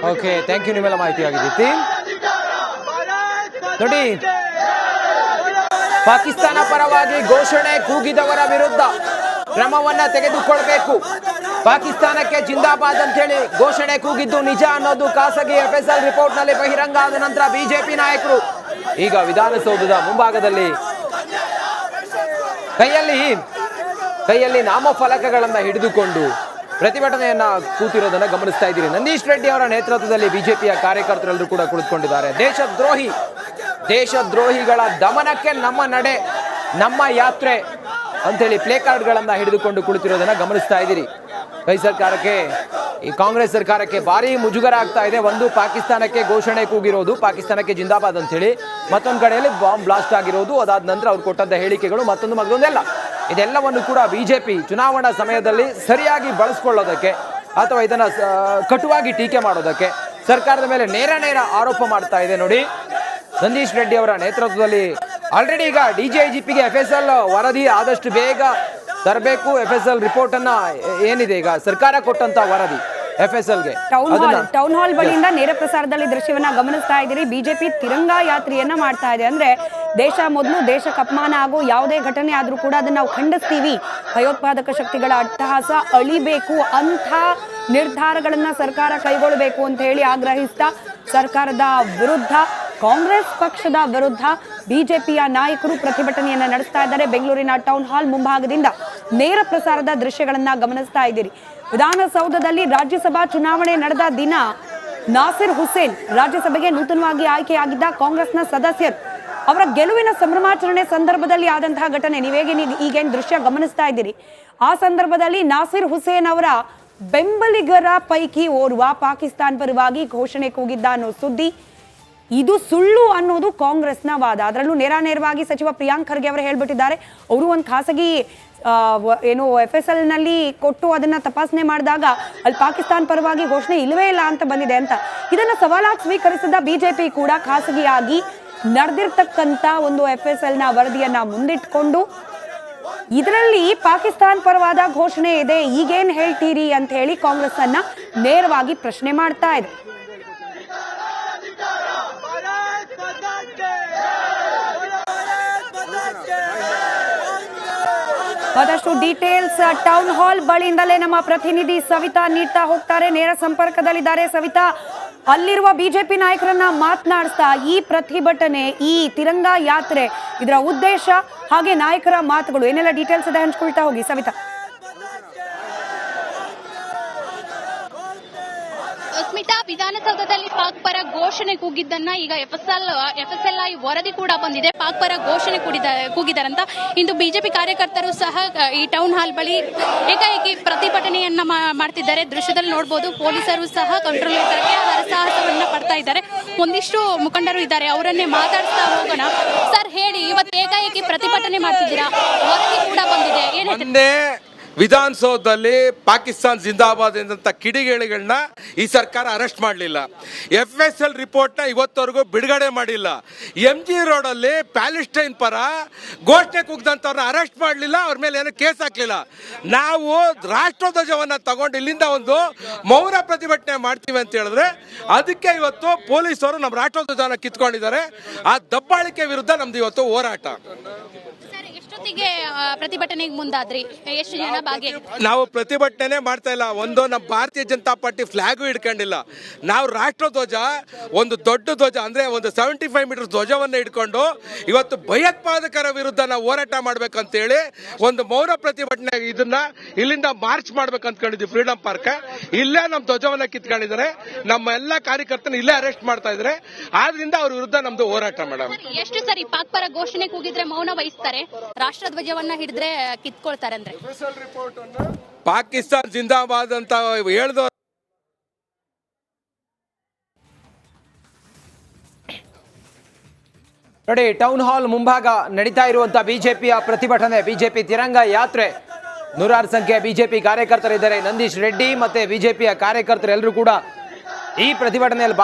Okay, thank you. ನಿಮ್ಮೆಲ್ಲ ಮಾಹಿತಿ ಆಗಿದ್ದೀತಿ. ನೋಡಿ, ಪಾಕಿಸ್ತಾನ ಪರವಾಗಿ ಘೋಷಣೆ ಕೂಗಿದವರ ವಿರುದ್ಧ ಕ್ರಮವನ್ನ ತೆಗೆದುಕೊಳ್ಬೇಕು. ಪಾಕಿಸ್ತಾನಕ್ಕೆ ಜಿಂದಾಬಾದ್ ಅಂತ ಹೇಳಿ ಘೋಷಣೆ ಕೂಗಿದ್ದು ನಿಜ ಅನ್ನೋದು ಖಾಸಗಿ FSL ರಿಪೋರ್ಟ್ ನಲ್ಲಿ ಬಹಿರಂಗ ಆದ ನಂತರ ಬಿಜೆಪಿ ನಾಯಕರು ಈಗ ವಿಧಾನಸೌಧದ ಮುಂಭಾಗದಲ್ಲಿ ಕೈಯಲ್ಲಿ ನಾಮಫಲಕಗಳನ್ನ ಹಿಡಿದುಕೊಂಡು ಪ್ರತಿಭಟನೆಯನ್ನ ಕೂತಿರೋದನ್ನ ಗಮನಿಸ್ತಾ ಇದ್ದೀರಿ. ನಂದೀಶ್ ರೆಡ್ಡಿ ಅವರ ನೇತೃತ್ವದಲ್ಲಿ ಬಿಜೆಪಿಯ ಕಾರ್ಯಕರ್ತರೆಲ್ಲರೂ ಕೂಡ ಕುಳಿತುಕೊಂಡಿದ್ದಾರೆ. ದೇಶದ್ರೋಹಿಗಳ ದಮನಕ್ಕೆ ನಮ್ಮ ನಡೆ, ನಮ್ಮ ಯಾತ್ರೆ ಅಂತೇಳಿ ಪ್ಲೇ ಕಾರ್ಡ್ಗಳನ್ನ ಹಿಡಿದುಕೊಂಡು ಕುಳಿತಿರೋದನ್ನ ಗಮನಿಸ್ತಾ ಇದ್ದೀರಿ. ಈ ಕಾಂಗ್ರೆಸ್ ಸರ್ಕಾರಕ್ಕೆ ಭಾರಿ ಮುಜುಗರ ಆಗ್ತಾ ಇದೆ. ಒಂದು, ಪಾಕಿಸ್ತಾನಕ್ಕೆ ಘೋಷಣೆ ಕೂಗಿರೋದು, ಪಾಕಿಸ್ತಾನಕ್ಕೆ ಜಿಂದಾಬಾದ್ ಅಂತ ಹೇಳಿ. ಮತ್ತೊಂದು ಕಡೆಯಲ್ಲಿ ಬಾಂಬ್ ಬ್ಲಾಸ್ಟ್ ಆಗಿರೋದು, ಅದಾದ ನಂತರ ಅವ್ರು ಕೊಟ್ಟಂತ ಹೇಳಿಕೆಗಳು, ಮತ್ತೊಂದೆಲ್ಲ ಇದೆಲ್ಲವನ್ನು ಕೂಡ ಬಿಜೆಪಿ ಚುನಾವಣಾ ಸಮಯದಲ್ಲಿ ಸರಿಯಾಗಿ ಬಳಸ್ಕೊಳ್ಳೋದಕ್ಕೆ ಅಥವಾ ಇದನ್ನ ಕಟುವಾಗಿ ಟೀಕೆ ಮಾಡೋದಕ್ಕೆ ಸರ್ಕಾರದ ಮೇಲೆ ನೇರ ಆರೋಪ ಮಾಡ್ತಾ ಇದೆ. ನೋಡಿ, ನಂದೀಶ್ ರೆಡ್ಡಿ ಅವರ ನೇತೃತ್ವದಲ್ಲಿ ಆಲ್ರೆಡಿ ಈಗ DGIGPಗೆ FSL ವರದಿ ಆದಷ್ಟು ಬೇಗ ತರಬೇಕು. FSL ರಿಪೋರ್ಟ್ ಅನ್ನ ಏನಿದೆ ಈಗ ಸರ್ಕಾರ ಕೊಟ್ಟಂತ ವರದಿ FSLಗೆ ಟೌನ್ ಹಾಲ್ ಬಳಿಯಿಂದ ನೇರ ಪ್ರಸಾರದಲ್ಲಿ ದೃಶ್ಯವನ್ನ ಗಮನಿಸ್ತಾ ಇದ್ದೀರಿ. ಬಿಜೆಪಿ ತಿರಂಗಾ ಯಾತ್ರೆಯನ್ನ ಮಾಡ್ತಾ ಇದೆ. ಅಂದ್ರೆ ದೇಶ ಮೊದಲು, ದೇಶಕ್ಕೆ ಅಪಮಾನ ಆಗೋ ಯಾವುದೇ ಘಟನೆ ಆದ್ರೂ ಕೂಡ ಅದನ್ನ ನಾವು ಖಂಡಿಸ್ತೀವಿ. ಭಯೋತ್ಪಾದಕ ಶಕ್ತಿಗಳ ಅಟ್ಟಹಾಸ ಅಳಿಬೇಕು, ಅಂಥ ನಿರ್ಧಾರಗಳನ್ನ ಸರ್ಕಾರ ಕೈಗೊಳ್ಳಬೇಕು ಅಂತ ಹೇಳಿ ಆಗ್ರಹಿಸ್ತಾ ಸರ್ಕಾರದ ವಿರುದ್ಧ, ಕಾಂಗ್ರೆಸ್ ಪಕ್ಷದ ವಿರುದ್ಧ ಬಿಜೆಪಿಯ ನಾಯಕರು ಪ್ರತಿಭಟನೆಯನ್ನ ನಡೆಸ್ತಾ ಇದ್ದಾರೆ. ಬೆಂಗಳೂರಿನ ಟೌನ್ ಹಾಲ್ ಮುಂಭಾಗದಿಂದ ನೇರ ಪ್ರಸಾರದ ದೃಶ್ಯಗಳನ್ನ ಗಮನಿಸ್ತಾ ಇದ್ದೀರಿ. ವಿಧಾನಸೌಧದಲ್ಲಿ ರಾಜ್ಯಸಭಾ ಚುನಾವಣೆ ನಡೆದ ದಿನ ನಾಸಿರ್ ಹುಸೇನ್ ರಾಜ್ಯಸಭೆಗೆ ನೂತನವಾಗಿ ಆಯ್ಕೆಯಾಗಿದ್ದ ಕಾಂಗ್ರೆಸ್ನ ಸದಸ್ಯರು ಅವರ ಗೆಲುವಿನ ಸಂಭ್ರಮಾಚರಣೆ ಸಂದರ್ಭದಲ್ಲಿ ಆದಂತಹ ಘಟನೆ ಈಗೇನು ದೃಶ್ಯ ಗಮನಿಸ್ತಾ ಇದ್ದೀರಿ. ಆ ಸಂದರ್ಭದಲ್ಲಿ ನಾಸಿರ್ ಹುಸೇನ್ ಅವರ ಬೆಂಬಲಿಗರ ಪೈಕಿ ಓರ್ವ ಪಾಕಿಸ್ತಾನ ಪರವಾಗಿ ಘೋಷಣೆ ಕೂಗಿದ್ದ ಅನ್ನೋ ಸುದ್ದಿ, ಇದು ಸುಳ್ಳು ಅನ್ನೋದು ಕಾಂಗ್ರೆಸ್ನ ವಾದ. ಅದರಲ್ಲೂ ನೇರವಾಗಿ ಸಚಿವ ಪ್ರಿಯಾಂಕ್ ಖರ್ಗೆ ಅವರು ಹೇಳ್ಬಿಟ್ಟಿದ್ದಾರೆ. ಅವರು ಒಂದು ಖಾಸಗಿ FSL ನಲ್ಲಿ ಕೊಟ್ಟು ಅದನ್ನ ತಪಾಸಣೆ ಮಾಡಿದಾಗ ಅಲ್ಲಿ ಪಾಕಿಸ್ತಾನ ಪರವಾಗಿ ಘೋಷಣೆ ಇಲ್ಲವೇ ಇಲ್ಲ ಅಂತ ಬಂದಿದೆ ಅಂತ. ಇದನ್ನ ಸವಾಲಾಗಿ ಸ್ವೀಕರಿಸಿದ ಬಿಜೆಪಿ ಕೂಡ ಖಾಸಗಿಯಾಗಿ ನಡೆದಿರ್ತಕ್ಕಂಥ ಒಂದು FSL ನ ವರದಿಯನ್ನ ಮುಂದಿಟ್ಕೊಂಡು ಇದರಲ್ಲಿ ಪಾಕಿಸ್ತಾನ ಪರವಾದ ಘೋಷಣೆ ಇದೆ, ಈಗೇನ್ ಹೇಳ್ತೀರಿ ಅಂತ ಹೇಳಿ ಕಾಂಗ್ರೆಸ್ ಅನ್ನ ನೇರವಾಗಿ ಪ್ರಶ್ನೆ ಮಾಡ್ತಾ ಇದೆ. ಮತ್ತಷ್ಟು ಡೀಟೇಲ್ಸ್ ಟೌನ್ ಹಾಲ್ ಬಳಿಯಿಂದಲೇ ನಮ್ಮ ಪ್ರತಿನಿಧಿ ಸವಿತಾ ನೀಡ್ತಾ ಹೋಗ್ತಾರೆ. ನೇರ ಸಂಪರ್ಕದಲ್ಲಿದ್ದಾರೆ. ಸವಿತಾ, ಅಲ್ಲಿರುವ ಬಿಜೆಪಿ ನಾಯಕರನ್ನ ಮಾತನಾಡಿಸ್ತಾ ಈ ಪ್ರತಿಭಟನೆ, ಈ ತಿರಂಗಾ ಯಾತ್ರೆ, ಇದರ ಉದ್ದೇಶ ಹಾಗೆ ನಾಯಕರ ಮಾತುಗಳು ಏನೆಲ್ಲ ಡೀಟೇಲ್ಸ್ ಇದೆ ಹಂಚ್ಕೊಳ್ತಾ ಹೋಗಿ ಸವಿತಾ. ಸ್ಮಿತಾ, ವಿಧಾನಸೌಧದಲ್ಲಿ ಪಾಕ್ ಪರ ಘೋಷಣೆ ಕೂಗಿದ್ದನ್ನ ಈಗ FSLI ವರದಿ ಕೂಡ ಬಂದಿದೆ. ಪಾಕ್ ಪರ ಘೋಷಣೆ ಕೂಗಿದಾರಂತ ಇಂದು ಬಿಜೆಪಿ ಕಾರ್ಯಕರ್ತರು ಸಹ ಈ ಟೌನ್ ಹಾಲ್ ಬಳಿ ಏಕಾಏಕಿ ಪ್ರತಿಭಟನೆಯನ್ನ ಮಾಡ್ತಿದ್ದಾರೆ. ದೃಶ್ಯದಲ್ಲಿ ನೋಡಬಹುದು, ಪೊಲೀಸರು ಸಹ ಕಂಟ್ರೋಲ್ ತರಕ್ಕೆ ಹರಸಾಹಸವನ್ನ ಪಡ್ತಾ ಇದ್ದಾರೆ. ಒಂದಿಷ್ಟು ಮುಖಂಡರು ಇದ್ದಾರೆ, ಅವರನ್ನೇ ಮಾತಾಡ್ತಾ ಹೋಗೋಣ. ಸರ್ ಹೇಳಿ, ಇವತ್ತು ಏಕಾಏಕಿ ಪ್ರತಿಭಟನೆ ಮಾಡ್ತಿದ್ದೀರಾ, ವರದಿ ಕೂಡ ಬಂದಿದೆ, ಏನಿದೆ? ವಿಧಾನಸೌಧದಲ್ಲಿ ಪಾಕಿಸ್ತಾನ್ ಜಿಂದಾಬಾದ್ ಎಂದಂತ ಕಿಡಿಗೇಡಿಗಳನ್ನ ಈ ಸರ್ಕಾರ ಅರೆಸ್ಟ್ ಮಾಡಲಿಲ್ಲ. FSL ರಿಪೋರ್ಟ್ನ ಇವತ್ತವರೆಗೂ ಬಿಡುಗಡೆ ಮಾಡಿಲ್ಲ. MG ರೋಡಲ್ಲಿ ಪ್ಯಾಲೆಸ್ಟೈನ್ ಪರ ಘೋಷಣೆ ಕೂಗ್ದಂಥವ್ರನ್ನ ಅರೆಸ್ಟ್ ಮಾಡಲಿಲ್ಲ, ಅವ್ರ ಮೇಲೆ ಏನೋ ಕೇಸ್ ಹಾಕಲಿಲ್ಲ. ನಾವು ರಾಷ್ಟ್ರಧ್ವಜವನ್ನು ತಗೊಂಡು ಇಲ್ಲಿಂದ ಒಂದು ಮೌನ ಪ್ರತಿಭಟನೆ ಮಾಡ್ತೀವಿ ಅಂತ ಹೇಳಿದ್ರೆ ಅದಕ್ಕೆ ಇವತ್ತು ಪೊಲೀಸರು ನಮ್ಮ ರಾಷ್ಟ್ರಧ್ವಜವನ್ನು ಕಿತ್ಕೊಂಡಿದ್ದಾರೆ. ಆ ದಬ್ಬಾಳಿಕೆ ವಿರುದ್ಧ ನಮ್ದು ಇವತ್ತು ಹೋರಾಟ. ಎಷ್ಟೊತ್ತಿಗೆ ಪ್ರತಿಭಟನೆಗೆ ಮುಂದಾದ್ರಿ? ಎಷ್ಟು ಜನ ನಾವು ಪ್ರತಿಭಟನೆ ಮಾಡ್ತಾ ಇಲ್ಲ. ಒಂದು, ನಮ್ಮ ಭಾರತೀಯ ಜನತಾ ಪಾರ್ಟಿ ಫ್ಲಾಗು ಹಿಡ್ಕೊಂಡಿಲ್ಲ. ನಾವು ರಾಷ್ಟ್ರಧ್ವಜ, ಒಂದು ದೊಡ್ಡ ಧ್ವಜ ಅಂದ್ರೆ ಒಂದು 75 ಮೀಟರ್ ಧ್ವಜವನ್ನು ಹಿಡ್ಕೊಂಡು ಇವತ್ತು ಭಯೋತ್ಪಾದಕರ ವಿರುದ್ಧ ನಾವು ಹೋರಾಟ ಮಾಡ್ಬೇಕಂತೇಳಿ ಒಂದು ಮೌನ ಪ್ರತಿಭಟನೆ ಇದನ್ನ ಇಲ್ಲಿಂದ ಮಾರ್ಚ್ ಮಾಡ್ಬೇಕು ಅಂದ್ಕೊಂಡಿದ್ವಿ. ಫ್ರೀಡಂ ಪಾರ್ಕ್ ಇಲ್ಲೇ ನಮ್ಮ ಧ್ವಜವನ್ನ ಕಿತ್ಕೊಂಡಿದ್ದಾರೆ. ನಮ್ಮ ಎಲ್ಲಾ ಕಾರ್ಯಕರ್ತನ ಇಲ್ಲೇ ಅರೆಸ್ಟ್ ಮಾಡ್ತಾ ಇದ್ದಾರೆ. ಆದ್ರಿಂದ ಅವ್ರ ವಿರುದ್ಧ ನಮ್ದು ಹೋರಾಟ ಮೇಡಮ್. ಎಷ್ಟು ಸರಿ ಪಾಕ್ ಪರ ಘೋಷಣೆ ಕೂಗಿದ್ರೆ ಮೌನ ವಹಿಸ್ತಾರೆ, ರಾಷ್ಟ್ರಧ್ವಜವನ್ನ ಹಿಡಿದ್ರೆ ಕಿತ್ಕೊಳ್ತಾರೆ ಅಂದ್ರೆ? ಪಾಕಿಸ್ತಾನ್ ಜಿಂದಾಬಾದ್ ಅಂತ ಹೇಳ್ದೋ ನೋಡಿ, ಟೌನ್ ಹಾಲ್ ಮುಂಭಾಗ ನಡೀತಾ ಇರುವಂತಹ ಬಿಜೆಪಿಯ ಪ್ರತಿಭಟನೆ, ಬಿಜೆಪಿ ತಿರಂಗ ಯಾತ್ರೆ. ನೂರಾರು ಸಂಖ್ಯೆಯ ಬಿಜೆಪಿ ಕಾರ್ಯಕರ್ತರಿದ್ದಾರೆ. ನಂದೀಶ್ ರೆಡ್ಡಿ ಮತ್ತೆ ಬಿಜೆಪಿಯ ಕಾರ್ಯಕರ್ತರು ಎಲ್ಲರೂ ಕೂಡ ಈ ಪ್ರತಿಭಟನೆಯಲ್ಲಿ